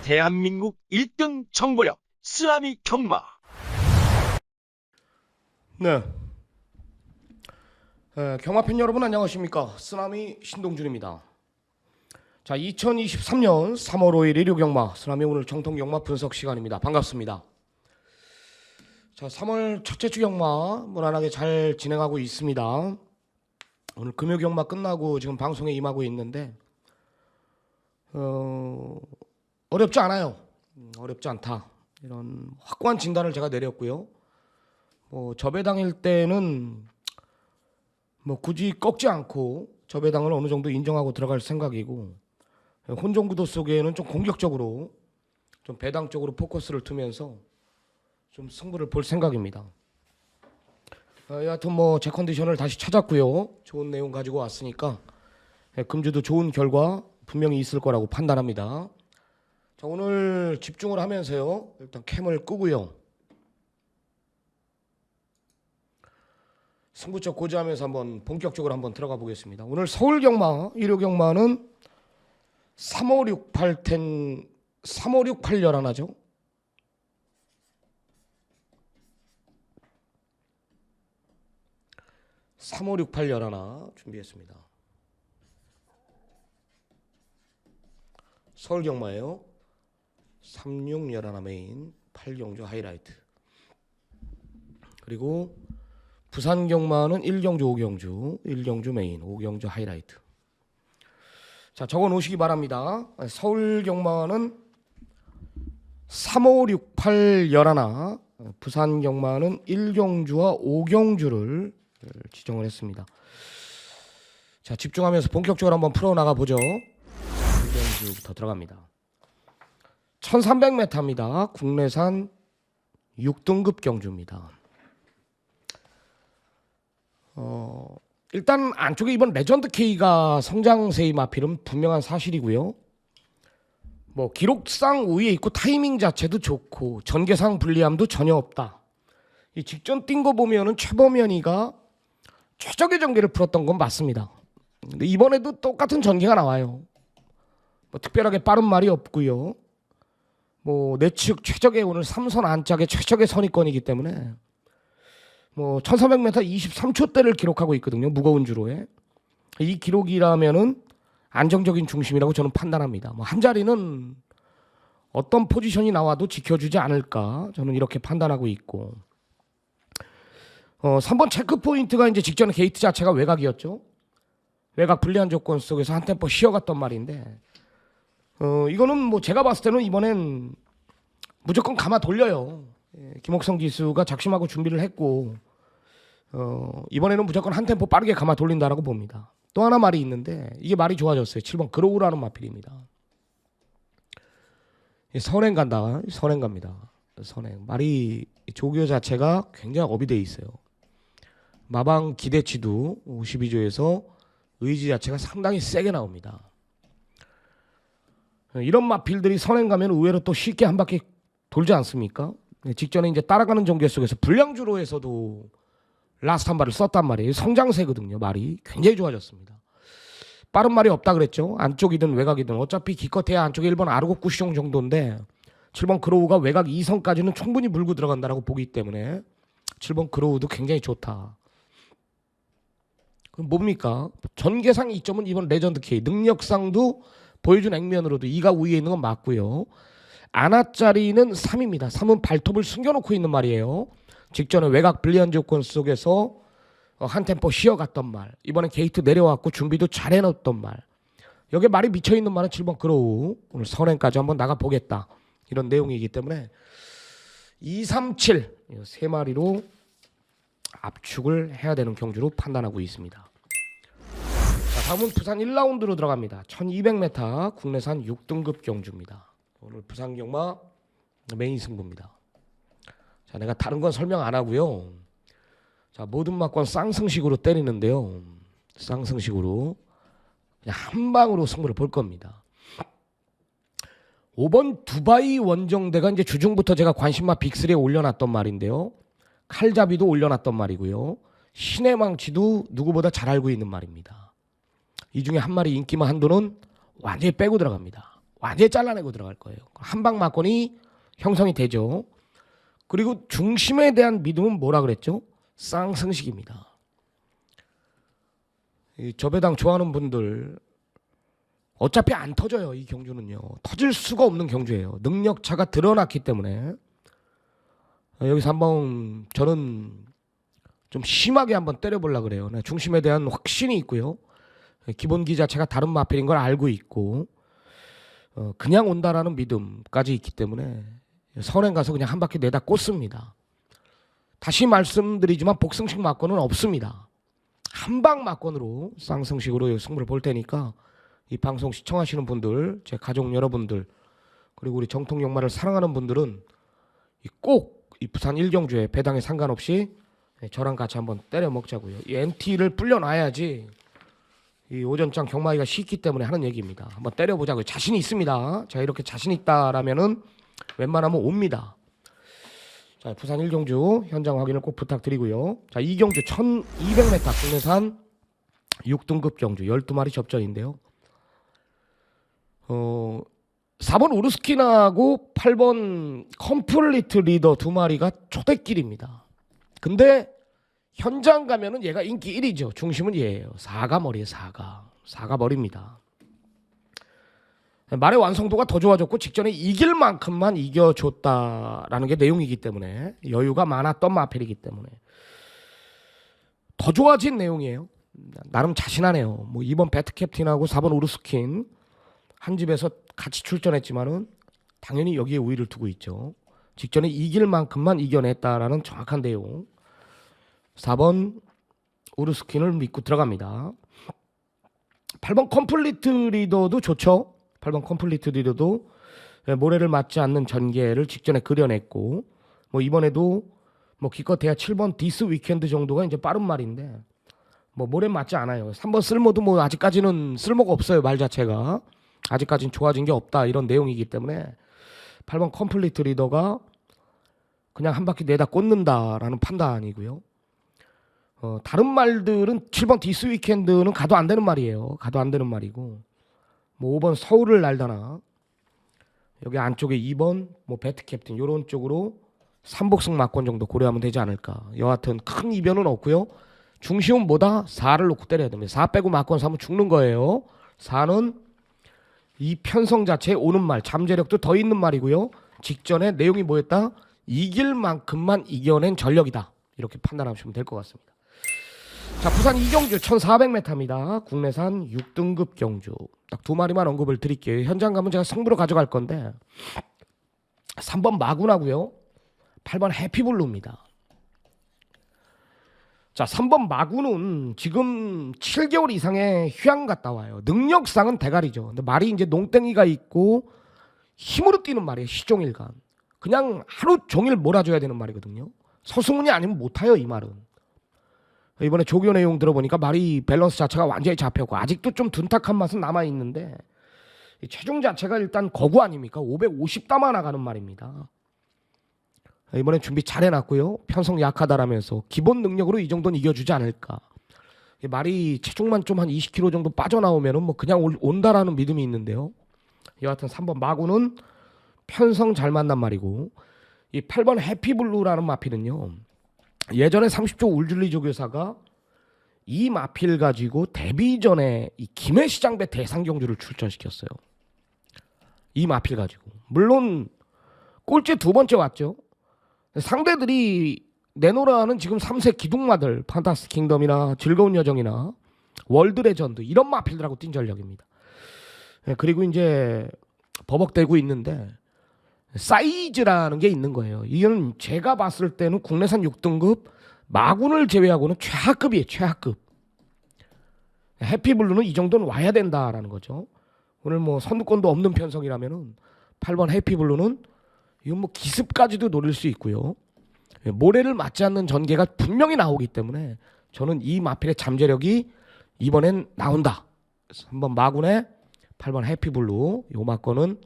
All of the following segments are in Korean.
대한민국 1등 정보력 쓰나미 경마. 네. 경마팬 여러분 안녕하십니까? 쓰나미 신동준입니다. 자, 2023년 3월 5일 일요 경마 쓰나미 오늘 정통 경마 분석 시간입니다. 반갑습니다. 자, 3월 첫째 주 경마 무난하게 잘 진행하고 있습니다. 오늘 금요 경마 끝나고 지금 방송에 임하고 있는데 어렵지 않아요. 어렵지 않다. 이런 확고한 진단을 제가 내렸고요. 저배당일 때는 굳이 꺾지 않고 저배당을 어느 정도 인정하고 들어갈 생각이고, 혼종구도 속에는 좀 공격적으로 좀 배당 쪽으로 포커스를 두면서 좀 승부를 볼 생각입니다. 여하튼 제 컨디션을 다시 찾았고요. 좋은 내용 가지고 왔으니까 금주도 좋은 결과 분명히 있을 거라고 판단합니다. 자, 오늘 집중을 하면서요. 일단 캠을 끄고요. 승부처 고지하면서 한번 본격적으로 한번 들어가 보겠습니다. 오늘 서울 경마, 일요 경마는 3568 열하나죠. 3568 열하나 준비했습니다. 서울 경마예요. 36 열하나 메인, 8경주 하이라이트. 그리고 부산 경마는 1경주 5경주, 1경주 메인, 5경주 하이라이트. 자, 적어 놓으시기 바랍니다. 서울 경마는 3568 열하나, 부산 경마는 1경주와 5경주를 지정을 했습니다. 자, 집중하면서 본격적으로 한번 풀어나가 보죠. 1경주부터 들어갑니다. 1300m입니다. 국내산 6등급 경주입니다. 일단 안쪽에 이번 레전드 K가 성장세의 마필은 분명한 사실이고요. 기록상 우위에 있고 타이밍 자체도 좋고 전개상 불리함도 전혀 없다. 이 직전 뛴 거 보면은 최범현이가 최적의 전개를 풀었던 건 맞습니다. 근데 이번에도 똑같은 전개가 나와요. 특별하게 빠른 말이 없고요. 내측 최적의 오늘 3선 안짝의 최적의 선입권이기 때문에 1300m 23초대를 기록하고 있거든요. 무거운 주로에. 이 기록이라면은 안정적인 중심이라고 저는 판단합니다. 한 자리는 어떤 포지션이 나와도 지켜주지 않을까 저는 이렇게 판단하고 있고, 3번 체크 포인트가 이제 직전에 게이트 자체가 외곽이었죠. 외곽 불리한 조건 속에서 한 템포 쉬어갔던 말인데, 이거는 제가 봤을 때는 이번엔 무조건 감아 돌려요. 김옥성 기수가 작심하고 준비를 했고, 이번에는 무조건 한 템포 빠르게 감아 돌린다라고 봅니다. 또 하나 말이 있는데 이게 말이 좋아졌어요. 7번 그로우라는 마필입니다. 선행 간다. 선행 갑니다. 선행. 말이 조교 자체가 굉장히 업이 돼 있어요. 마방 기대치도 52조에서 의지 자체가 상당히 세게 나옵니다. 이런 마필들이 선행 가면 의외로 또 쉽게 한 바퀴 돌지 않습니까? 직전에 이제 따라가는 전개 속에서 불량주로에서도 라스트 한 발을 썼단 말이에요. 성장세거든요. 말이 굉장히 좋아졌습니다. 빠른 말이 없다 그랬죠. 안쪽이든 외곽이든 어차피 기껏해야 안쪽에 1번 아르고 구시종 정도인데 7번 그로우가 외곽 2선까지는 충분히 물고 들어간다라고 보기 때문에 7번 그로우도 굉장히 좋다. 그럼 뭡니까? 전개상 이점은 이번 레전드 K 능력상도 보여준 액면으로도 2가 우위에 있는 건 맞고요. 아나짜리는 3입니다. 3은 발톱을 숨겨놓고 있는 말이에요. 직전에 외곽 불리한 조건 속에서 한 템포 쉬어갔던 말. 이번엔 게이트 내려왔고 준비도 잘 해놓았던 말. 여기에 말이 미쳐있는 말은 7번 그로우. 오늘 선행까지 한번 나가보겠다. 이런 내용이기 때문에 2, 3, 7 세 마리로 압축을 해야 되는 경주로 판단하고 있습니다. 자, 다음은 부산 1라운드로 들어갑니다. 1200m 국내산 6등급 경주입니다. 오늘 부산 경마 메인 승부입니다. 자, 내가 다른 건 설명 안 하고요. 자, 모든 막권 쌍승식으로 때리는데요. 쌍승식으로 그냥 한 방으로 승부를 볼 겁니다. 5번 두바이 원정대가 이제 주중부터 제가 관심마 빅3에 올려놨던 말인데요. 칼잡이도 올려놨던 말이고요. 신의 망치도 누구보다 잘 알고 있는 말입니다. 이 중에 한 마리 인기만 한도는 완전히 빼고 들어갑니다. 완전히 잘라내고 들어갈 거예요. 한방 막권이 형성이 되죠. 그리고 중심에 대한 믿음은 뭐라 그랬죠? 쌍승식입니다. 이 저배당 좋아하는 분들 어차피 안 터져요. 이 경주는요. 터질 수가 없는 경주예요. 능력차가 드러났기 때문에 여기서 한번 저는 좀 심하게 한번 때려보려고 그래요. 중심에 대한 확신이 있고요. 기본기 자체가 다른 마필인 걸 알고 있고 그냥 온다라는 믿음까지 있기 때문에 선행 가서 그냥 한 바퀴 내다 꽂습니다. 다시 말씀드리지만 복승식 막권은 없습니다. 한방 막권으로 쌍승식으로 승부를 볼 테니까 이 방송 시청하시는 분들, 제 가족 여러분들, 그리고 우리 정통역마를 사랑하는 분들은 꼭 이 부산 일경주에 배당에 상관없이 저랑 같이 한번 때려 먹자고요. 이 NT를 불려놔야지 이 오전장 경마기가 쉽기 때문에 하는 얘기입니다. 한번 때려보자고요. 자신이 있습니다. 제가 이렇게 자신 있다라면은 웬만하면 옵니다. 자, 부산 일경주 현장 확인을 꼭 부탁드리고요. 자, 이경주 1200m 국내산 6등급 경주 12마리 접전인데요. 4번 우르스킨하고 8번 컴플리트 리더 두 마리가 초대길입니다. 근데 현장 가면은 얘가 인기 1위죠. 중심은 얘예요. 4가 머리에 4가 머리입니다. 말의 완성도가 더 좋아졌고 직전에 이길 만큼만 이겨줬다라는 게 내용이기 때문에 여유가 많았던 마필이기 때문에 더 좋아진 내용이에요. 나름 자신하네요. 뭐 2번 배트 캡틴하고 4번 우르스킨 한 집에서 같이 출전했지만은 당연히 여기에 우위를 두고 있죠. 직전에 이길 만큼만 이겨냈다라는 정확한 내용. 4번 우르스킨을 믿고 들어갑니다. 8번 컴플리트 리더도 좋죠. 8번 컴플리트 리더도 모래를 맞지 않는 전개를 직전에 그려냈고 뭐 이번에도 뭐 기껏해야 7번 디스 위켄드 정도가 이제 빠른 말인데 뭐 모래 맞지 않아요. 3번 쓸모도 뭐 아직까지는 쓸모가 없어요. 말 자체가 아직까지는 좋아진 게 없다 이런 내용이기 때문에 8번 컴플리트 리더가 그냥 한 바퀴 내다 꽂는다라는 판단이고요. 다른 말들은 7번 디스 위켄드는 가도 안 되는 말이에요. 가도 안 되는 말이고 뭐 5번 서울을 날다나 여기 안쪽에 2번 뭐 배트 캡틴 이런 쪽으로 3복승 막권 정도 고려하면 되지 않을까. 여하튼 큰 이변은 없고요. 중심은 뭐다? 4를 놓고 때려야 됩니다. 4 빼고 막권 3은 죽는 거예요. 4는 이 편성 자체에 오는 말, 잠재력도 더 있는 말이고요. 직전에 내용이 뭐였다? 이길 만큼만 이겨낸 전력이다. 이렇게 판단하시면 될 것 같습니다. 자, 부산 이경주 1400m입니다. 국내산 6등급 경주. 딱 두 마리만 언급을 드릴게요. 현장 가면 제가 승부로 가져갈 건데 3번 마구나고요. 8번 해피블루입니다. 자, 3번 마구는 지금 7개월 이상의 휴양 갔다 와요. 능력상은 대가리죠. 근데 말이 이제 농땡이가 있고 힘으로 뛰는 말이에요. 시종일관. 그냥 하루 종일 몰아줘야 되는 말이거든요. 서승훈이 아니면 못 타요, 이 말은. 이번에 조교 내용 들어보니까 말이 밸런스 자체가 완전히 잡혔고 아직도 좀 둔탁한 맛은 남아있는데 체중 자체가 일단 거구 아닙니까? 550담아 나가는 말입니다. 이번에 준비 잘 해놨고요. 편성 약하다라면서 기본 능력으로 이 정도는 이겨주지 않을까. 말이 체중만 좀 한 20kg 정도 빠져나오면은 뭐 그냥 온다라는 믿음이 있는데요. 여하튼 3번 마구는 편성 잘 만난 말이고 이 8번 해피블루라는 마필은요. 예전에 30조 울줄리 조교사가 이 마필 가지고 데뷔 전에 이 김해시장배 대상경주를 출전시켰어요. 이 마필 가지고. 물론 꼴찌 두 번째 왔죠. 상대들이 내노라는 지금 3세 기둥마들 판타스 킹덤이나 즐거운 여정이나 월드 레전드 이런 마필들하고 뛴 전력입니다. 그리고 이제 버벅대고 있는데 사이즈라는 게 있는 거예요. 이거는 제가 봤을 때는 국내산 6등급 마군을 제외하고는 최하급이에요. 최하급. 해피블루는 이 정도는 와야 된다라는 거죠. 오늘 뭐 선두권도 없는 편성이라면은 8번 해피블루는 이건 뭐 기습까지도 노릴 수 있고요. 모래를 맞지 않는 전개가 분명히 나오기 때문에 저는 이 마필의 잠재력이 이번엔 나온다. 한번 마군에 8번 해피블루 요 마건은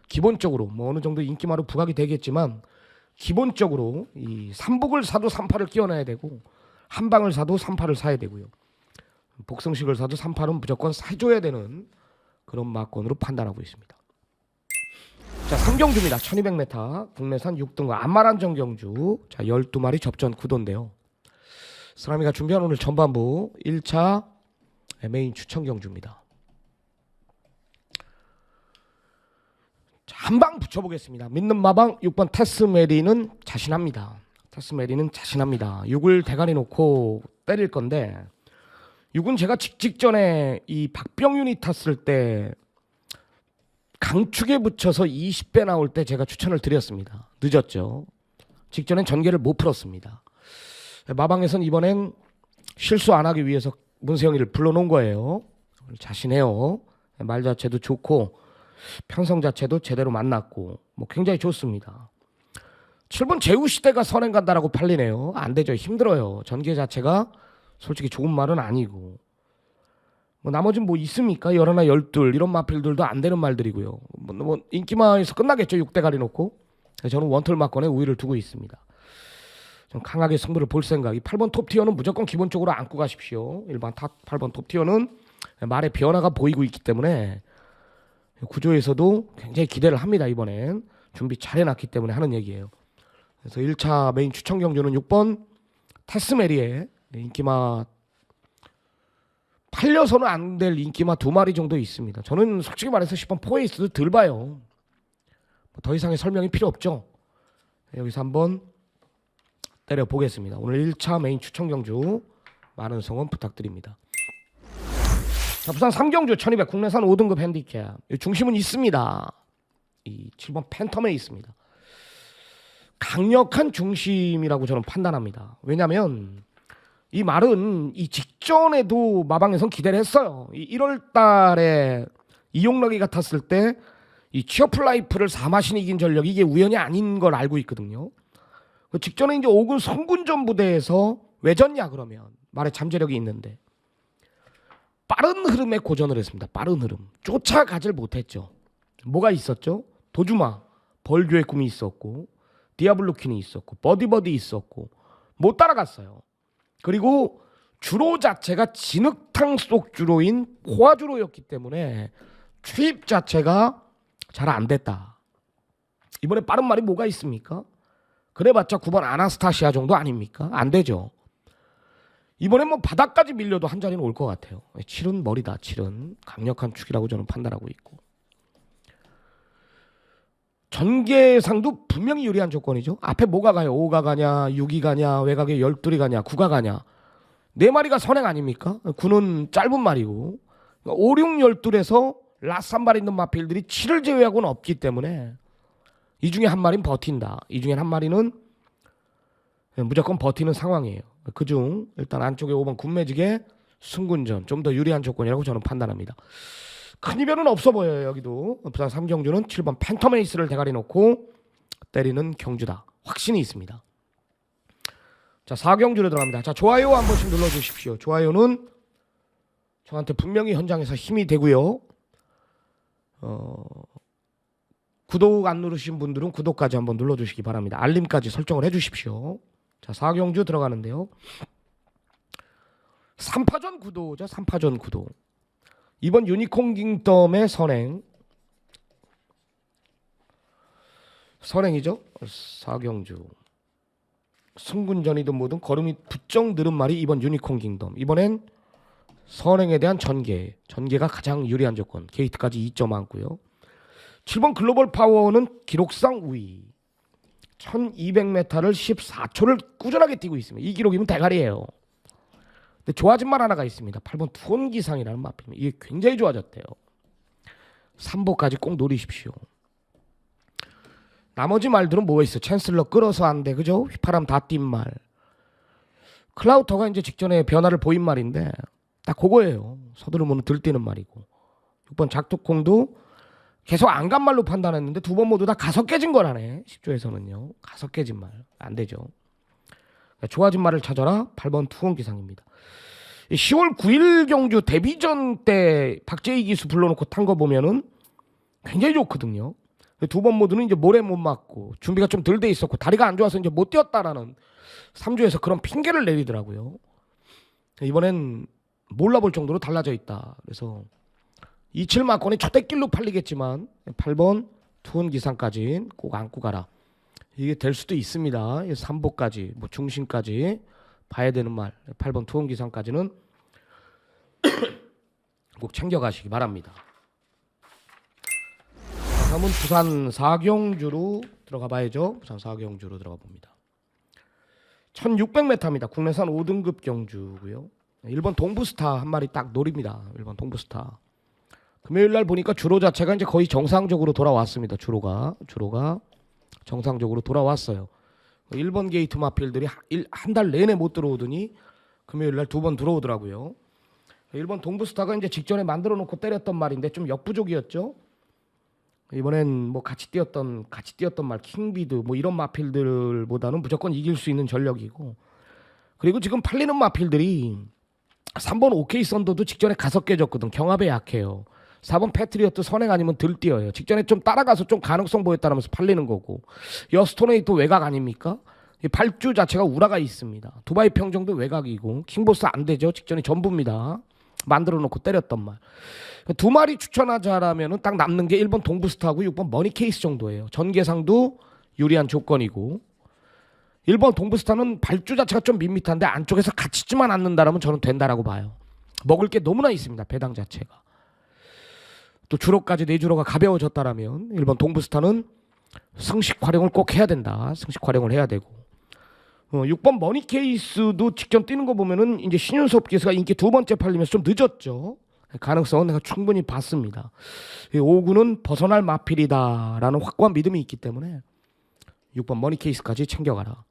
기본적으로 뭐 어느 정도 인기마로 부각이 되겠지만 기본적으로 이 3북을 사도 3파를 끼워놔야 되고 한 방을 사도 3파를 사야 되고요. 복승식을 사도 3파는 무조건 사줘야 되는 그런 마건으로 판단하고 있습니다. 자, 3경주입니다. 1200m 국내산 6등급 안마란 정경주. 자, 12마리 접전 구도인데요. 쓰라미가 준비한 오늘 전반부 1차 메인 추천 경주입니다. 자, 한방 붙여보겠습니다. 믿는 마방 6번 테스메리는 자신합니다. 테스메리는 자신합니다. 6을 대가리 놓고 때릴 건데 6은 제가 직전에 이 박병윤이 탔을 때 강축에 붙여서 20배 나올 때 제가 추천을 드렸습니다. 늦었죠. 직전엔 전개를 못 풀었습니다. 마방에선 이번엔 실수 안 하기 위해서 문세영이를 불러놓은 거예요. 자신해요. 말 자체도 좋고 편성 자체도 제대로 만났고 뭐 굉장히 좋습니다. 7번 제우시대가 선행 간다라고 팔리네요. 안 되죠. 힘들어요. 전개 자체가 솔직히 좋은 말은 아니고 뭐 나머지는 뭐 있습니까? 11, 12 이런 마필들도 안 되는 말들이고요. 뭐 인기마에서 끝나겠죠. 6대가리 놓고. 저는 원털 막건에 우위를 두고 있습니다. 좀 강하게 승부를 볼 생각. 이 8번 톱티어는 무조건 기본적으로 안고 가십시오. 일반 8번 톱티어는 말의 변화가 보이고 있기 때문에 구조에서도 굉장히 기대를 합니다. 이번엔 준비 잘 해놨기 때문에 하는 얘기예요. 그래서 1차 메인 추천 경주는 6번 테스메리의 인기마 팔려서는 안 될 인기마 2마리 정도 있습니다. 저는 솔직히 말해서 10번 포에이스도 덜 봐요. 더 이상의 설명이 필요 없죠. 여기서 한번 때려보겠습니다. 오늘 1차 메인 추천 경주 많은 성원 부탁드립니다. 자, 부산 3경주 1200 국내산 5등급 핸디캡 중심은 있습니다. 이 7번 팬텀에 있습니다. 강력한 중심이라고 저는 판단합니다. 왜냐하면 이 말은 이 직전에도 마방에선 기대를 했어요. 1월 달에 이용락이가 탔을 때 이 취어플라이프를 4마신 이긴 전력이 이게 우연이 아닌 걸 알고 있거든요. 그 직전에 이제 5군 성군전 부대에서 왜 졌냐 그러면 말에 잠재력이 있는데 빠른 흐름에 고전을 했습니다. 빠른 흐름. 쫓아가질 못했죠. 뭐가 있었죠? 도주마, 벌교의 꿈이 있었고 디아블로킨이 있었고 버디버디 있었고 못 따라갔어요. 그리고 주로 자체가 진흙탕 속 주로인 포화주로였기 때문에 추입 자체가 잘 안 됐다. 이번에 빠른 말이 뭐가 있습니까? 그래봤자 9번 아나스타시아 정도 아닙니까? 안 되죠. 이번엔 뭐 바닥까지 밀려도 한 자리는 올 것 같아요. 7은 머리다. 7은 강력한 축이라고 저는 판단하고 있고 전개상도 분명히 유리한 조건이죠. 앞에 뭐가 가요? 5가 가냐 6이 가냐 외곽에 12이 가냐 9가 가냐 4마리가 선행 아닙니까? 9는 짧은 말이고 5, 6, 12에서 라스 한 마리 있는 마필들이 7을 제외하고는 없기 때문에 이 중에 한 마리는 버틴다. 이 중에 한 마리는 무조건 버티는 상황이에요. 그중 일단 안쪽에 5번 군매직의 승군전 좀 더 유리한 조건이라고 저는 판단합니다. 큰 이변은 없어 보여요. 여기도 부산 3경주는 7번 팬텀에이스를 대가리 놓고 때리는 경주다. 확신이 있습니다. 자, 4경주로 들어갑니다. 자, 좋아요 한 번씩 눌러주십시오. 좋아요는 저한테 분명히 현장에서 힘이 되고요. 구독 안 누르신 분들은 구독까지 한번 눌러주시기 바랍니다. 알림까지 설정을 해주십시오. 자, 4경주 들어가는데요. 3파전 구도죠. 3파전 구도. 이번 유니콘 킹덤의 선행이죠. 4경주. 승군전이든 뭐든 걸음이 부쩍 느른 말이 이번 유니콘 킹덤. 이번엔 선행에 대한 전개가 가장 유리한 조건. 게이트까지 2점 많고요. 7번 글로벌 파워는 기록상 우위. 1200m를 14초를 꾸준하게 뛰고 있습니다. 이 기록이면 대가리예요. 근데 좋아진 말 하나가 있습니다. 8번 투혼기상이라는 마필입니다. 이게 굉장히 좋아졌대요. 3보까지 꼭 노리십시오. 나머지 말들은 뭐가 있어? 챈슬러 끌어서 안 돼. 그죠? 휘파람 다 띈 말. 클라우터가 이제 직전에 변화를 보인 말인데 딱 그거예요. 서두르면 들뛰는 말이고. 6번 작두콩도 계속 안 간 말로 판단했는데 2번 모두 다 가서 깨진 거라네. 10조에서는요. 가서 깨진 말. 안 되죠. 좋아진 말을 찾아라. 8번 투혼기상입니다. 10월 9일 경주 데뷔전 때 박재희 기수 불러놓고 탄 거 보면은 굉장히 좋거든요. 2번 모두는 이제 모래 못 맞고 준비가 좀 덜 돼 있었고 다리가 안 좋아서 이제 못 뛰었다라는 3주에서 그런 핑계를 내리더라고요. 이번엔 몰라볼 정도로 달라져 있다. 그래서 27마권이 초대길로 팔리겠지만 8번 투혼 기상까지 꼭 안고 가라. 이게 될 수도 있습니다. 3보까지 뭐 중심까지 봐야 되는 말. 8번 투혼 기상까지는 꼭 챙겨가시기 바랍니다. 다음은 부산 사경주로 들어가 봐야죠. 부산 사경주로 들어가 봅니다. 1600m입니다. 국내산 5등급 경주고요. 일본 동부스타 한 마리 딱 노립니다. 일본 동부스타. 금요일 날 보니까 주로 자체가 이제 거의 정상적으로 돌아왔습니다. 주로가 정상적으로 돌아왔어요. 일본 게이트 마필들이 한 달 내내 못 들어오더니 금요일 날 2번 들어오더라고요. 일본 동부스타가 이제 직전에 만들어 놓고 때렸던 말인데 좀 역부족이었죠. 이번엔 뭐 같이 뛰었던 말 킹비드 뭐 이런 마필들보다는 무조건 이길 수 있는 전력이고, 그리고 지금 팔리는 마필들이 3번 오케이 썬더도 직전에 가서 깨졌거든. 경합에 약해요. 4번 패트리어트 선행 아니면 들 뛰어요. 직전에 좀 따라가서 좀 가능성 보였다면서 팔리는 거고, 여스토네이또 외곽 아닙니까? 발주 자체가 우라가 있습니다. 두바이 평정도 외곽이고, 킹보스 안 되죠. 직전에 전부입니다. 만들어 놓고 때렸던 말. 두 마리 추천하자라면은 딱 남는 게 1번 동부스타하고 6번 머니케이스 정도예요. 전개상도 유리한 조건이고, 1번 동부스타는 발주 자체가 좀 밋밋한데 안쪽에서 갇히지만 않는다라면 저는 된다라고 봐요. 먹을 게 너무나 있습니다. 배당 자체가. 또 주로까지 내주로가 가벼워졌다라면 1번 동부스타는 승식 활용을 꼭 해야 된다. 승식 활용을 해야 되고, 6번 머니케이스도 직전 뛰는 거 보면은 이제 신윤섭 기수가 인기 2번째 팔리면서 좀 늦었죠. 가능성은 내가 충분히 봤습니다. 5구는 벗어날 마필이다라는 확고한 믿음이 있기 때문에 6번 머니케이스까지 챙겨가라.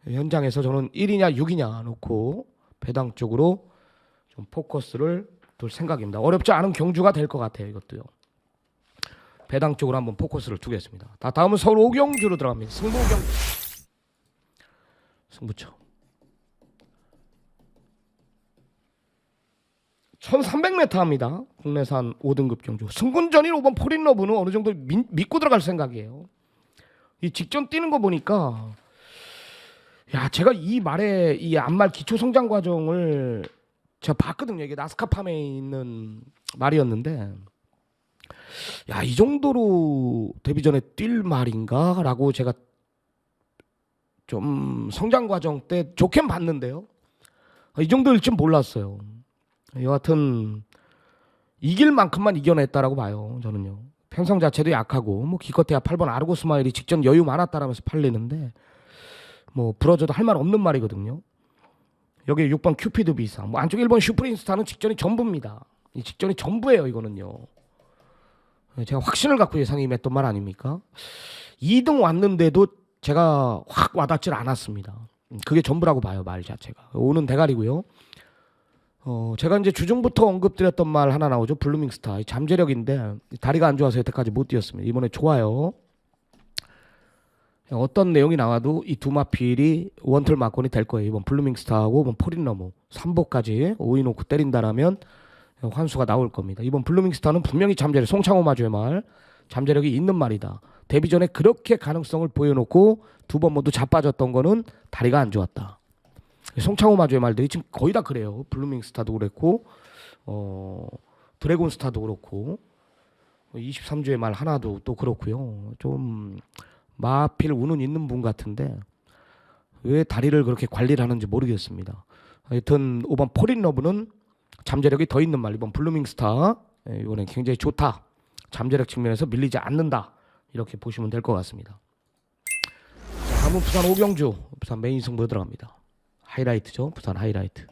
현장에서 저는 1이냐 6이냐 놓고 배당 쪽으로 좀 포커스를 둘 생각입니다. 어렵지 않은 경주가 될 것 같아요. 이것도요. 배당 쪽으로 한번 포커스를 두겠습니다. 다음은 서울 오경주로 들어갑니다. 승부처 1300m입니다. 국내산 5등급 경주. 승군전인 5번 포린러브는 어느 정도 믿고 들어갈 생각이에요. 이 직전 뛰는 거 보니까, 야, 제가 이 말에 이 앞말 기초 성장 과정을 제가 봤거든요. 이게 나스카팜에 있는 말이었는데, 야, 이 정도로 데뷔전에 뛸 말인가라고 제가 좀 성장 과정 때 좋게 봤는데요. 이 정도일 줄 몰랐어요. 여하튼 이길 만큼만 이겨냈다라고 봐요. 저는요. 편성 자체도 약하고 뭐 기껏해야 8번 아르고 스마일이 직전 여유 많았다라면서 팔리는데 뭐 부러져도 할 말 없는 말이거든요. 여기 6번 큐피드 비상, 뭐 안쪽 1번 슈프린스타는 직전이 전부입니다. 이 직전이 전부예요. 이거는요. 제가 확신을 갖고 예상이 임했던 말 아닙니까? 2등 왔는데도 제가 확 와닿질 않았습니다. 그게 전부라고 봐요. 말 자체가. 오는 대가리고요. 제가 이제 주중부터 언급드렸던 말 하나 나오죠. 블루밍스타. 잠재력인데 다리가 안 좋아서 여태까지 못 뛰었습니다. 이번에 좋아요. 어떤 내용이 나와도 이 두 마필이 원틀 막건이 될 거예요. 이번 블루밍스타하고 이번 포린너무 3보까지 5인 놓고 때린다라면 환수가 나올 겁니다. 이번 블루밍스타는 분명히 잠재력, 송창호 마주의 말, 잠재력이 있는 말이다. 데뷔 전에 그렇게 가능성을 보여놓고 2번 모두 자빠졌던 거는 다리가 안 좋았다. 송창호 마주의 말들이 지금 거의 다 그래요. 블루밍스타도 그랬고, 드래곤스타도 그렇고, 23주의 말 하나도 또 그렇고요. 좀 마필 운은 있는 분 같은데 왜 다리를 그렇게 관리를 하는지 모르겠습니다. 하여튼 5번 포린러브는 잠재력이 더 있는 말. 이번 블루밍스타 이번엔 굉장히 좋다. 잠재력 측면에서 밀리지 않는다. 이렇게 보시면 될 것 같습니다. 다음은 부산 오경주. 부산 메인 승부로 들어갑니다. 하이라이트죠. 부산 하이라이트.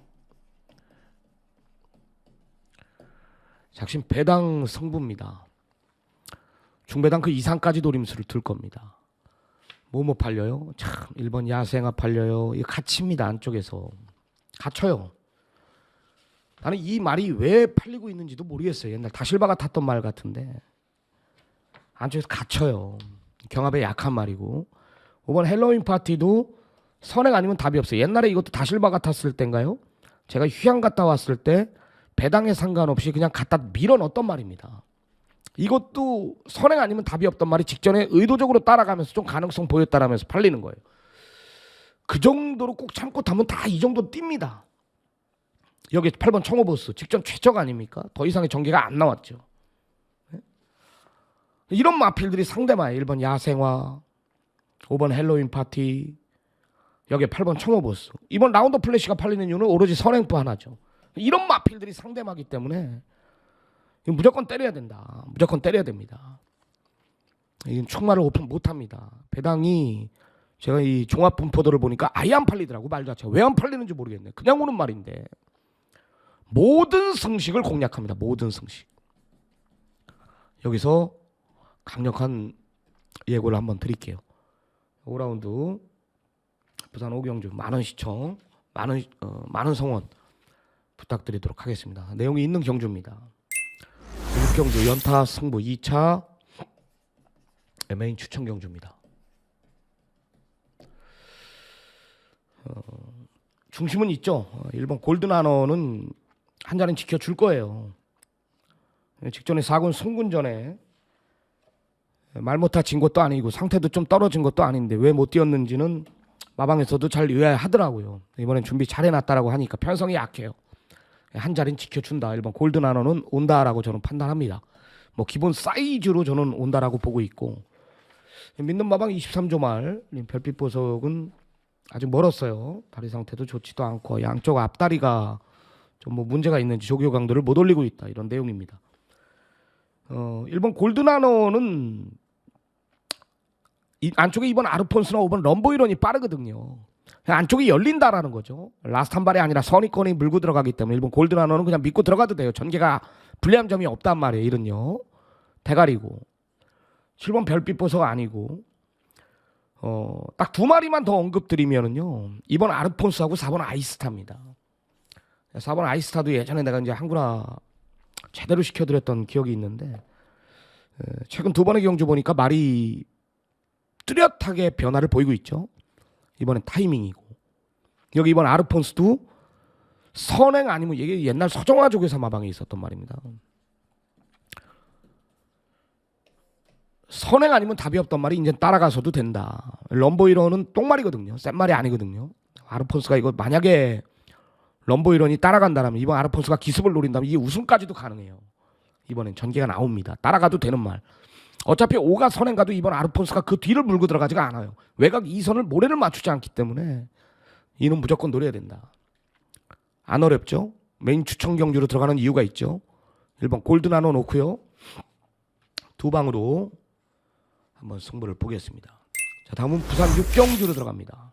작심 배당 승부입니다. 중배당 그 이상까지 노림수를 들 겁니다. 뭐 팔려요? 참 1번 야생아 팔려요. 이거 갇힙니다. 안쪽에서. 갇혀요. 나는 이 말이 왜 팔리고 있는지도 모르겠어요. 옛날 다실바가 탔던 말 같은데 안쪽에서 갇혀요. 경합에 약한 말이고. 5번 헬로윈 파티도 선행 아니면 답이 없어요. 옛날에 이것도 다실바가 탔을 때인가요? 제가 휴양 갔다 왔을 때 배당에 상관없이 그냥 갖다 밀어 넣었던 말입니다. 이것도 선행 아니면 답이 없던 말이 직전에 의도적으로 따라가면서 좀 가능성 보였다라면서 팔리는 거예요. 그 정도로 꼭 참고 타면 다 이 정도 뜁니다. 여기 8번 청호보스 직전 최적 아닙니까? 더 이상의 전개가 안 나왔죠. 이런 마필들이 상대마에 1번 야생화, 5번 헬로윈 파티, 여기에 8번 청어보스. 이번 라운드 플래시가 팔리는 이유는 오로지 선행부 하나죠. 이런 마필들이 상대마기 때문에 무조건 때려야 된다. 무조건 때려야 됩니다. 이건 총말을 오픈 못합니다. 배당이 제가 이 종합 분포도를 보니까 아예 안 팔리더라고. 말 자체가 왜 안 팔리는지 모르겠네. 그냥 오는 말인데 모든 성식을 공략합니다. 모든 성식. 여기서 강력한 예고를 한번 드릴게요. 5라운드 부산 오경주 많은 시청, 많은 성원 부탁드리도록 하겠습니다. 내용이 있는 경주입니다. 경주 연타 승부 2차 메인 추천 경주입니다. 중심은 있죠. 1번 골드나노는 한 자리는 지켜줄 거예요. 직전에 4군 승군전에 말 못하 진 것도 아니고 상태도 좀 떨어진 것도 아닌데 왜 못 뛰었는지는 마방에서도 잘 의아해하더라고요. 이번엔 준비 잘 해놨다라고 하니까 편성이 약해요. 한 자리는 지켜준다. 1번 골드나노는 온다라고 저는 판단합니다. 뭐 기본 사이즈로 저는 온다라고 보고 있고, 믿는 마방 23조 말 별빛 보석은 아직 멀었어요. 다리 상태도 좋지도 않고 양쪽 앞다리가 좀 뭐 문제가 있는지 조교 강도를 못 올리고 있다. 이런 내용입니다. 1번 골드나노는 안쪽에 2번 아르폰스나 5번 럼보이런이 빠르거든요. 안쪽이 열린다라는 거죠. 라스트 한 발이 아니라 선입권이 물고 들어가기 때문에 1번 골드나노는 그냥 믿고 들어가도 돼요. 전개가 불리한 점이 없단 말이에요. 이런요. 대가리고 7번 별빛 보석 아니고 딱 두 마리만 더 언급드리면은요. 2번 아르폰스하고 4번 아이스타입니다. 4번 아이스타도 예전에 내가 이제 한구나 제대로 시켜드렸던 기억이 있는데 최근 두 번의 경주 보니까 말이 뚜렷하게 변화를 보이고 있죠. 이번엔 타이밍이고 여기 이번 아르폰스도 선행 아니면 이게 옛날 서정화족에서 마방에 있었던 말입니다. 선행 아니면 답이 없던 말이 이제 따라가서도 된다. 럼보이런은 똥말이거든요. 센 말이 아니거든요. 아르폰스가 이거 만약에 럼보이런이 따라간다면 이번 아르폰스가 기습을 노린다면 이게 우승까지도 가능해요. 이번엔 전개가 나옵니다. 따라가도 되는 말. 어차피 5가 선행 가도 이번 아르폰스가 그 뒤를 물고 들어가지가 않아요. 외곽 2선을 모래를 맞추지 않기 때문에 이는 무조건 노려야 된다. 안 어렵죠? 메인 추천 경주로 들어가는 이유가 있죠. 1번 골드나노 놓고요. 두 방으로 한번 승부를 보겠습니다. 자, 다음은 부산 6경주로 들어갑니다.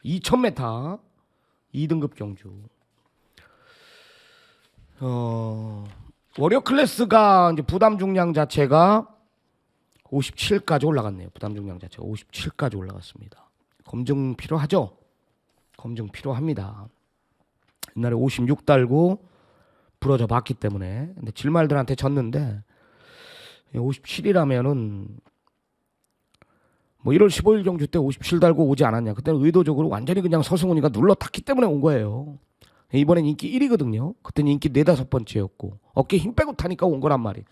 2000m 2등급 경주. 워리어 클래스가 이제 부담 중량 자체가 57까지 올라갔네요. 부담 중량 자체가 57까지 올라갔습니다. 검증 필요하죠? 검증 필요합니다. 옛날에 56 달고 부러져 봤기 때문에. 근데 질말들한테 졌는데 57이라면은 뭐 1월 15일 경주 때 57 달고 오지 않았냐. 그때는 의도적으로 완전히 그냥 서승훈이가 눌러탔기 때문에 온 거예요. 이번엔 인기 1위거든요. 그때는 인기 4, 5번째였고 어깨 힘 빼고 타니까 온 거란 말이에요.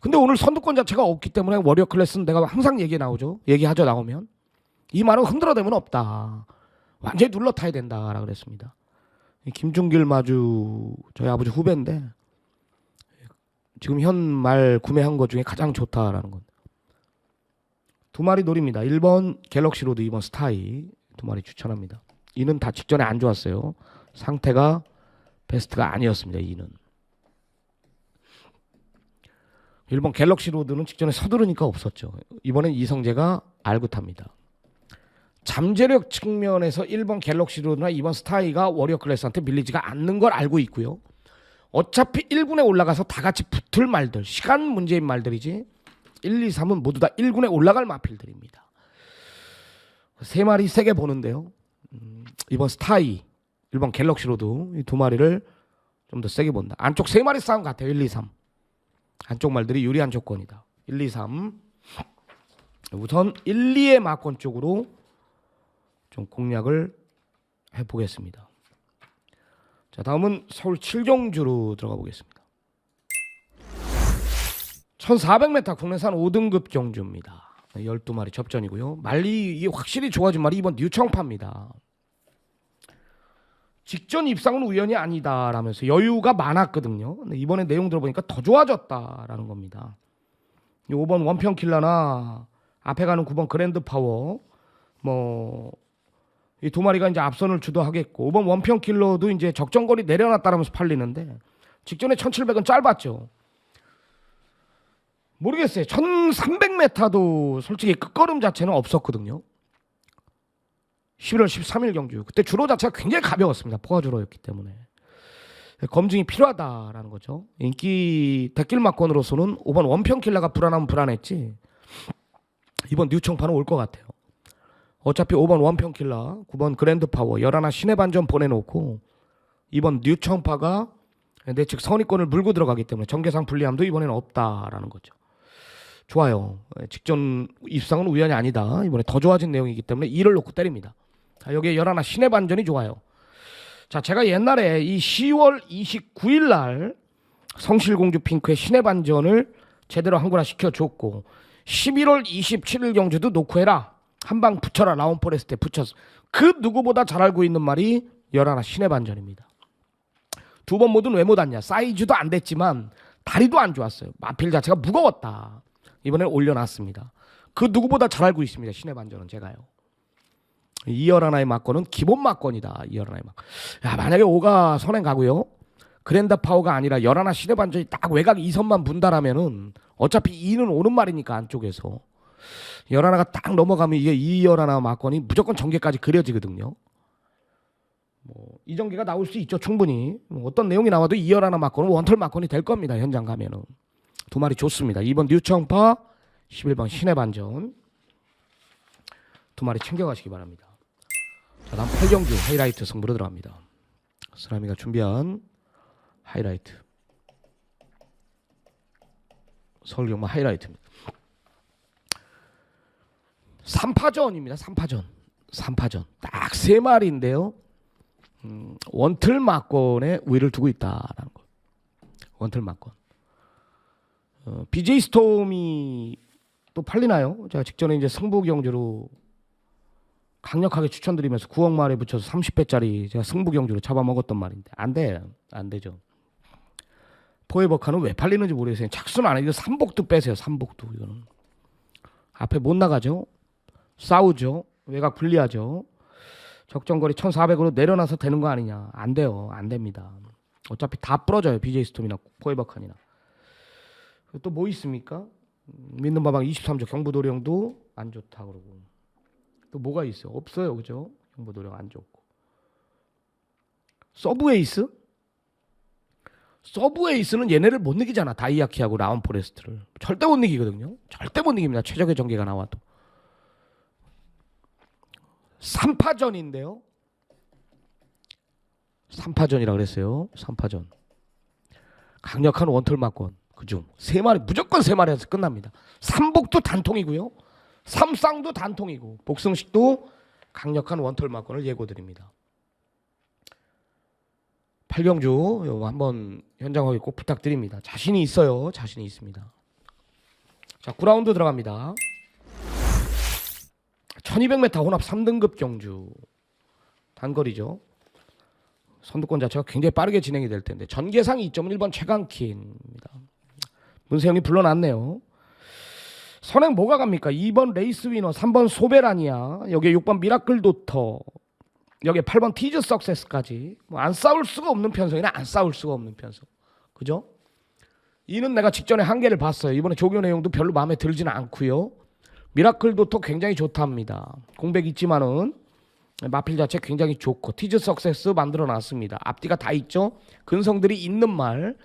근데 오늘 선두권 자체가 없기 때문에 워리어 클래스는 내가 항상 얘기하죠. 나오면 이 말은 흔들어대면 없다. 완전히 눌러타야 된다라 그랬습니다. 김중길 마주 저희 아버지 후배인데 지금 현 말 구매한 것 중에 가장 좋다라는 건. 두 마리 노립니다. 1번 갤럭시 로드, 2번 스타이 두 마리 추천합니다. 이는 다 직전에 안 좋았어요. 상태가 베스트가 아니었습니다. 이는 1번 갤럭시 로드는 직전에 서두르니까 없었죠. 이번엔 이성재가 알고 탑니다. 잠재력 측면에서 1번 갤럭시 로드나 2번 스타이가 워리어 클래스한테 밀리지가 않는 걸 알고 있고요. 어차피 1군에 올라가서 다 같이 붙을 말들, 시간 문제인 말들이지 1, 2, 3은 모두 다 1군에 올라갈 마필들입니다. 세 마리 세게 보는데요. 2번 스타이, 1번 갤럭시 로드 이 두 마리를 좀 더 세게 본다. 안쪽 세 마리 싸움 같아요. 1, 2, 3. 안쪽 말들이 유리한 조건이다. 1, 2, 3. 우선 1, 2의 마권 쪽으로 좀 공략을 해보겠습니다. 자, 다음은 서울 7경주로 들어가 보겠습니다. 1400m 국내산 5등급 경주입니다. 12마리 접전이고요. 말이 이게 확실히 좋아진 말이 이번 뉴청파입니다. 직전 입상은 우연이 아니다라면서 여유가 많았거든요. 근데 이번에 내용 들어보니까 더 좋아졌다라는 겁니다. 5번 원평킬러나 앞에 가는 9번 그랜드파워 뭐 이 두 마리가 이제 앞선을 주도하겠고 5번 원평킬러도 이제 적정거리 내려놨다라면서 팔리는데 직전에 1700은 짧았죠. 모르겠어요. 1300m도 솔직히 끝걸음 자체는 없었거든요. 11월 13일 경주. 그때 주로 자체가 굉장히 가벼웠습니다. 포화주로였기 때문에. 검증이 필요하다라는 거죠. 인기 대길 막건으로서는 5번 원평킬러가 불안하면 불안했지. 이번 뉴청파는 올 것 같아요. 어차피 5번 원평킬러, 9번 그랜드파워, 11 신의 반전 보내놓고 이번 뉴청파가 내 측 선의권을 물고 들어가기 때문에 정계상 불리함도 이번에는 없다라는 거죠. 좋아요. 직전 입상은 우연이 아니다. 이번에 더 좋아진 내용이기 때문에 2를 놓고 때립니다. 여기에 11 신의 반전이 좋아요. 자, 제가 옛날에 이 10월 29일 날 성실공주 핑크의 신의 반전을 제대로 한구나 시켜줬고 11월 27일 경주도 놓고 해라. 한방 붙여라. 라운포레스트에 붙였어. 그 누구보다 잘 알고 있는 말이 11 신의 반전입니다. 두 번 모든 왜 못 왔냐. 사이즈도 안 됐지만 다리도 안 좋았어요. 마필 자체가 무거웠다. 이번에 올려놨습니다. 그 누구보다 잘 알고 있습니다. 신의 반전은 제가요. 211의 막건은 기본 막건이다. 211의 막. 야, 만약에 5가 선행 가고요. 그랜드 파워가 아니라 11 신의 반전이 딱 외곽 2선만 분다라면은 어차피 2는 오는 말이니까 안쪽에서 11가 딱 넘어가면 이게 211 막건이 무조건 전개까지 그려지거든요. 뭐 이 전개가 나올 수 있죠. 충분히. 어떤 내용이 나와도 211 막건은 원털 막건이 될 겁니다. 현장 가면은. 두 마리 좋습니다. 2번 뉴청파, 11번 신의 반전. 두 마리 챙겨가시기 바랍니다. 자, 다음 8경주 하이라이트 승부로 들어갑니다. 쓰라미가 준비한 하이라이트. 서울경마 하이라이트입니다. 3파전입니다. 3파전. 딱 3마리인데요. 원틀 막건에 우위를 두고 있다라는 거. 원틀 막건. BJ 스톰이 또 팔리나요? 제가 직전에 이제 승부 경주로 강력하게 추천드리면서 9억 말에 붙여서 30배짜리 제가 승부 경주로 잡아먹었던 말인데 안 되죠. 포에버카는 왜 팔리는지 모르겠어요. 착수는 안 해요. 3복도 빼세요. 3복도 이거는 앞에 못 나가죠. 싸우죠. 외곽 불리하죠. 적정거리 1400으로 내려놔서 되는 거 아니냐. 안 돼요. 안 됩니다. 어차피 다 부러져요. BJ 스톰이나 포에버칸이나. 또 뭐 있습니까? 믿는 바방 23조 경부도령도 안 좋다 그러고. 또 뭐가 있어요? 없어요. 그죠? 경부도령 안 좋고. 서브에이스? 서브에이스는 얘네를 못 이기잖아. 다이아키하고 라운포레스트를. 절대 못 이기거든요. 절대 못 이깁니다. 최적의 전개가 나와도. 3파전인데요. 3파전이라 그랬어요. 3파전. 강력한 원털 막건. 그중 3마리 무조건 3마리에서 끝납니다. 3복도 단통이고요. 3쌍도 단통이고 복승식도 강력한 원털 막건을 예고드립니다. 8경주 한번 현장 확인 꼭 부탁드립니다. 자신이 있어요. 자신이 있습니다. 자, 9라운드 들어갑니다. 1200m 혼합 3등급 경주. 단거리죠. 선두권 자체가 굉장히 빠르게 진행이 될 텐데 전개상 2.1번 최강키입니다. 문세영이 불러놨네요. 선행 뭐가 갑니까? 2번 레이스 위너, 3번 소베라니아, 여기에 6번 미라클 도터, 여기에 8번 티즈 석세스까지 뭐 안 싸울 수가 없는 편성이나 안 싸울 수가 없는 편성. 그죠? 이는 내가 직전에 한 개를 봤어요. 이번에 조교 내용도 별로 마음에 들지는 않고요. 미라클 도터 굉장히 좋답니다. 공백 있지만은 마필 자체 굉장히 좋고 티즈 석세스 만들어 놨습니다. 앞뒤가 다 있죠. 근성들이 있는 말.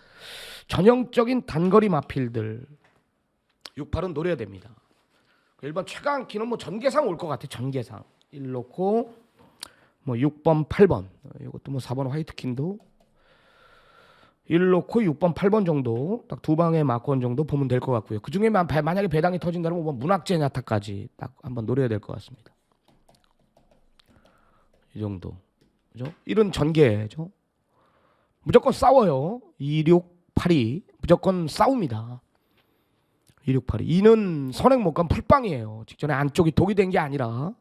전형적인 단거리 마필들 6, 8은 노려야 됩니다. 1번 최강키는 뭐 전개상 올 것 같아. 전개상 1 놓고 뭐 6번 8번 이것도 뭐 4번 화이트킨도 1 놓고 6번 8번 정도 딱 두 방의 막권 정도 보면 될 것 같고요. 그중에 만약에 배당이 터진다면 5번 문학제냐타까지 딱 한번 노려야 될 것 같습니다. 이 정도. 그죠? 1은 전개죠. 무조건 싸워요. 2, 6, 8이 무조건 싸웁니다. 2, 6, 8이. 2는 선행 못 가면 풀빵이에요. 직전에 안쪽이 독이 된 게 아니라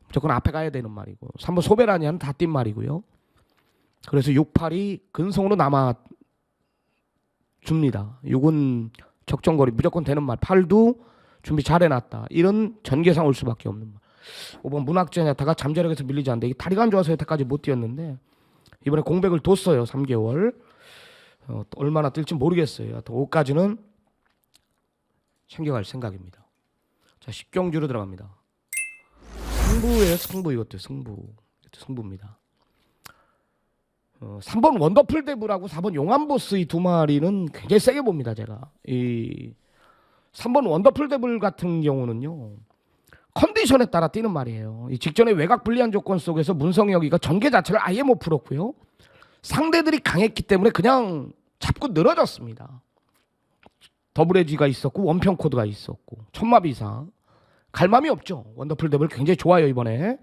무조건 앞에 가야 되는 말이고 3번 소베라니아는 다 뛴 말이고요. 그래서 6, 8이 근성으로 남아 줍니다. 6은 적정거리 무조건 되는 말. 8도 준비 잘 해놨다. 이런 전개상 올 수밖에 없는 말. 5번 문학제냐타가 잠재력에서 밀리지 않는데 이게 다리가 안 좋아서 여태까지 못 뛰었는데 이번에 공백을 뒀어요. 3개월. 얼마나 뛸지 모르겠어요. 5까지는 챙겨갈 생각입니다. 자, 10경주로 들어갑니다. 승부예요. 승부. 이것도 승부입니다. 3번 원더풀 데브라고 4번 용암보스 이 두 마리는 굉장히 세게 봅니다. 제가 이 3번 원더풀 데블 같은 경우는요 컨디션에 따라 뛰는 말이에요. 이 직전에 외곽 불리한 조건 속에서 문성혁이가 전개 자체를 아예 못 풀었고요. 상대들이 강했기 때문에 그냥 잡고 늘어졌습니다. 더블에지가 있었고 원평 코드가 있었고 천마비상 갈맘이 없죠. 원더풀 데블 굉장히 좋아요. 이번에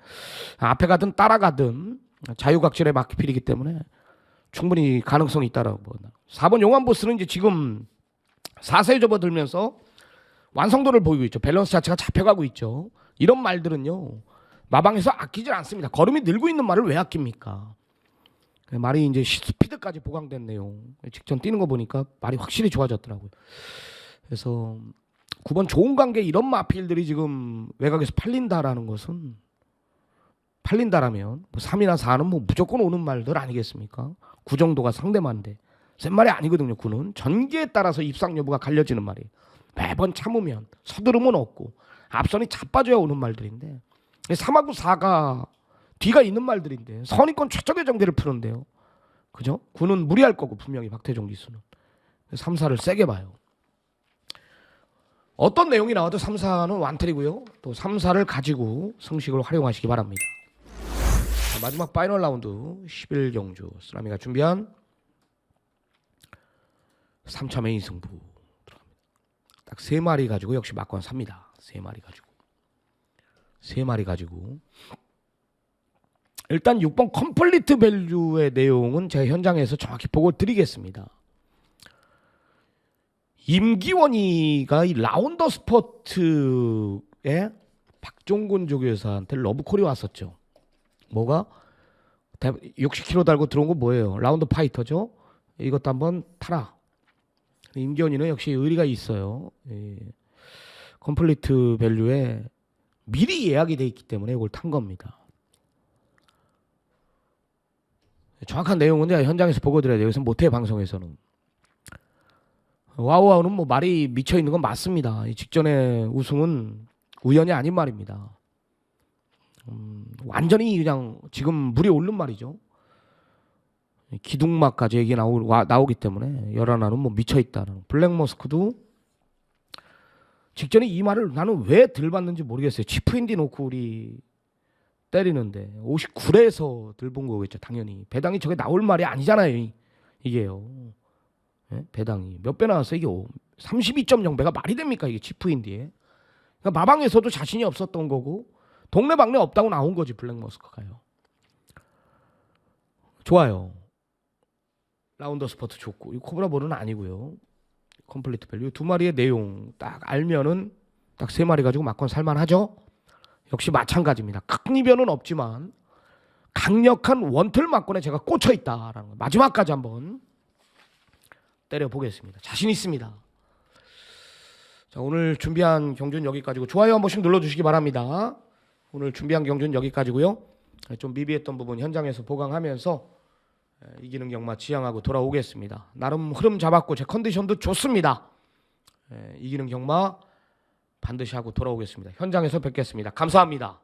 앞에 가든 따라가든 자유각질의 마키필이기 때문에 충분히 가능성이 있다라고 봅니다. 4번 용암보스는 이제 지금 4세에 접어들면서 완성도를 보이고 있죠. 밸런스 자체가 잡혀가고 있죠. 이런 말들은요 마방에서 아끼질 않습니다. 걸음이 늘고 있는 말을 왜 아낍니까? 말이 이제 스피드까지 보강된 내용. 직전 뛰는 거 보니까 말이 확실히 좋아졌더라고요. 그래서 9번 좋은 관계 이런 마필들이 지금 외곽에서 팔린다라는 것은 팔린다라면 뭐 3이나 4는 뭐 무조건 오는 말들 아니겠습니까? 9 정도가 상대만데 센 말이 아니거든요. 9는 전개에 따라서 입상 여부가 갈려지는 말이에요. 매번 참으면 서두르면 없고 앞선이 자빠져야 오는 말들인데 3하고 4가 뒤가 있는 말들인데 선의권 최적의 전개를 푸는데요. 그죠? 9는 무리할 거고 분명히 박태종 기수는 3, 4를 세게 봐요. 어떤 내용이 나와도 3, 4는 완텔이고요. 또 3, 4를 가지고 성식을 활용하시기 바랍니다. 자, 마지막 파이널 라운드 11경주 쓰라미가 준비한 3차 메인 승부 들어갑니다. 딱 3마리 가지고 역시 막권 삽니다. 3마리 가지고 일단 6번 컴플리트 밸류의 내용은 제가 현장에서 정확히 보고 드리겠습니다. 임기원이가 이 라운더 스포츠에 박종곤 조교사한테 러브콜이 왔었죠. 뭐가? 60kg 달고 들어온 거 뭐예요? 라운더 파이터죠. 이것도 한번 타라. 임기원이는 역시 의리가 있어요. 예. 컴플리트 밸류에 미리 예약이 돼 있기 때문에 이걸 탄 겁니다. 정확한 내용은 제가 현장에서 보고 드려야 돼요. 여기서 못해 방송에서는. 와우와우는 뭐 말이 미쳐 있는 건 맞습니다. 이 직전에 우승은 우연이 아닌 말입니다. 완전히 그냥 지금 물이 오른 말이죠. 기둥막까지 얘기 나오기 때문에 열하나는 뭐 미쳐 있다는. 블랙머스크도 직전에 이 말을 나는 왜 들봤는지 모르겠어요. 치프인디 놓고 우리 때리는데 59레에서 들본 거겠죠. 당연히 배당이 저게 나올 말이 아니잖아요. 이게요. 네? 배당이 몇 배 나왔어요? 이게 32.0배가 말이 됩니까? 이게 치프인디에. 그러니까 마방에서도 자신이 없었던 거고 동네방네 없다고 나온 거지. 블랙머스크가요. 좋아요. 라운더 스포트 좋고 이 코브라볼은 아니고요. 컴플리트 밸류 두 마리의 내용 딱 알면은 딱 3마리 가지고 막건 살만하죠. 역시 마찬가지입니다. 큰 이변은 없지만 강력한 원틀 막건에 제가 꽂혀 있다라는 거. 마지막까지 한번 때려보겠습니다. 자신 있습니다. 자, 오늘 준비한 경주는 여기까지고 좋아요 한 번씩 눌러주시기 바랍니다. 오늘 준비한 경주는 여기까지고요. 좀 미비했던 부분 현장에서 보강하면서 이기는 경마 지향하고 돌아오겠습니다. 나름 흐름 잡았고 제 컨디션도 좋습니다. 이기는 경마 반드시 하고 돌아오겠습니다. 현장에서 뵙겠습니다. 감사합니다.